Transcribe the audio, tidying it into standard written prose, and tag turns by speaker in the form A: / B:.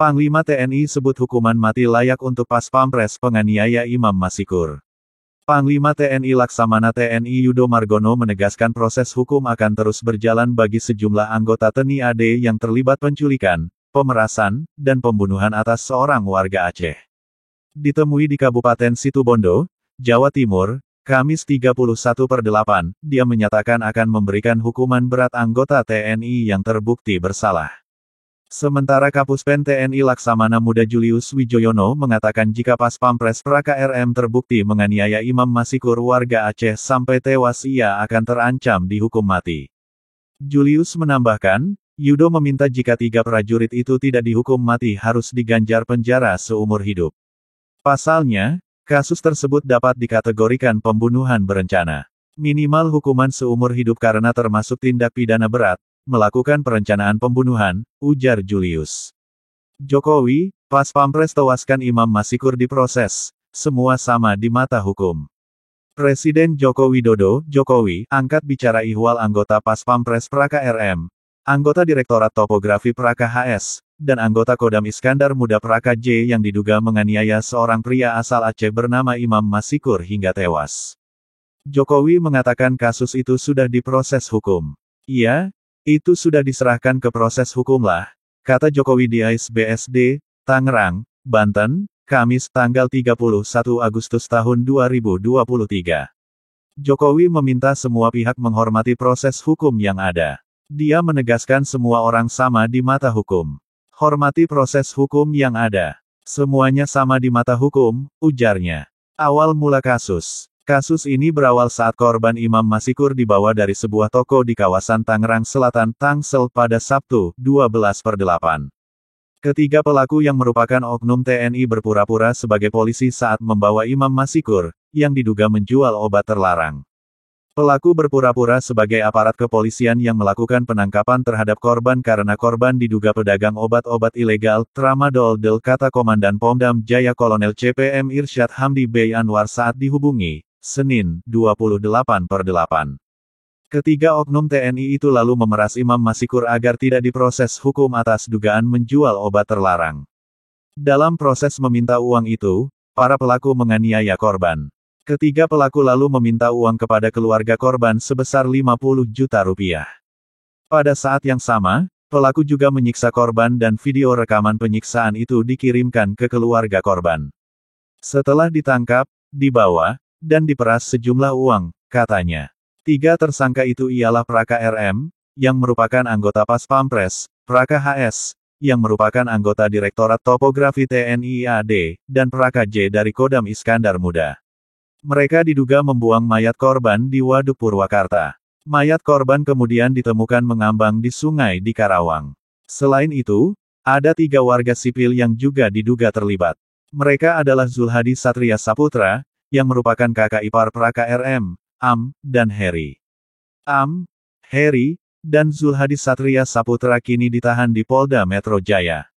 A: Panglima TNI sebut hukuman mati layak untuk Pas Pampres penganiaya Imam Masikur. Panglima TNI Laksamana TNI Yudo Margono menegaskan proses hukum akan terus berjalan bagi sejumlah anggota TNI AD yang terlibat penculikan, pemerasan, dan pembunuhan atas seorang warga Aceh. Ditemui di Kabupaten Situbondo, Jawa Timur, Kamis 31/8, dia menyatakan akan memberikan hukuman berat anggota TNI yang terbukti bersalah. Sementara Kapuspen TNI Laksamana Muda Julius Wijoyono mengatakan jika Pas Pampres Praka RM terbukti menganiaya Imam Masikur warga Aceh sampai tewas ia akan terancam dihukum mati. Julius menambahkan, Yudo meminta jika 3 prajurit itu tidak dihukum mati harus diganjar penjara seumur hidup. Pasalnya, kasus tersebut dapat dikategorikan pembunuhan berencana. Minimal hukuman seumur hidup karena termasuk tindak pidana berat, melakukan perencanaan pembunuhan, ujar Julius. Jokowi, Pas Pampres tewaskan Imam Masikur diproses, semua sama di mata hukum. Presiden Joko Widodo, Jokowi, angkat bicara ihwal anggota Pas Pampres Praka RM, anggota Direktorat Topografi Praka HS, dan anggota Kodam Iskandar Muda Praka J yang diduga menganiaya seorang pria asal Aceh bernama Imam Masikur hingga tewas. Jokowi mengatakan kasus itu sudah diproses hukum. Iya, itu sudah diserahkan ke proses hukum lah, kata Jokowi di ASBSD, Tangerang, Banten, Kamis tanggal 31 Agustus tahun 2023. Jokowi meminta semua pihak menghormati proses hukum yang ada. Dia menegaskan semua orang sama di mata hukum. Hormati proses hukum yang ada. Semuanya sama di mata hukum, ujarnya. Awal mula kasus. Kasus ini berawal saat korban Imam Masikur dibawa dari sebuah toko di kawasan Tangerang Selatan, Tangsel pada Sabtu, 12/8. Ketiga pelaku yang merupakan oknum TNI berpura-pura sebagai polisi saat membawa Imam Masikur, yang diduga menjual obat terlarang. Pelaku berpura-pura sebagai aparat kepolisian yang melakukan penangkapan terhadap korban karena korban diduga pedagang obat-obat ilegal, tramadol del kata Komandan Pondam Jaya Kolonel CPM Irsyad Hamdi Bey Anwar saat dihubungi, Senin, 28/8. Ketiga oknum TNI itu lalu memeras Imam Masikur agar tidak diproses hukum atas dugaan menjual obat terlarang. Dalam proses meminta uang itu, para pelaku menganiaya korban. Ketiga pelaku lalu meminta uang kepada keluarga korban sebesar 50 juta rupiah. Pada saat yang sama, pelaku juga menyiksa korban dan video rekaman penyiksaan itu dikirimkan ke keluarga korban. Setelah ditangkap, dibawa, dan diperas sejumlah uang, katanya. 3 tersangka itu ialah Praka RM, yang merupakan anggota Pas Pampres, Praka HS, yang merupakan anggota Direktorat Topografi TNI AD, dan Praka J dari Kodam Iskandar Muda. Mereka diduga membuang mayat korban di Waduk Purwakarta. Mayat korban kemudian ditemukan mengambang di sungai di Karawang. Selain itu, ada 3 warga sipil yang juga diduga terlibat. Mereka adalah Zulhadi Satria Saputra, yang merupakan kakak ipar Praka RM, Am, dan Heri. Am, Heri, dan Zulhadi Satria Saputra kini ditahan di Polda Metro Jaya.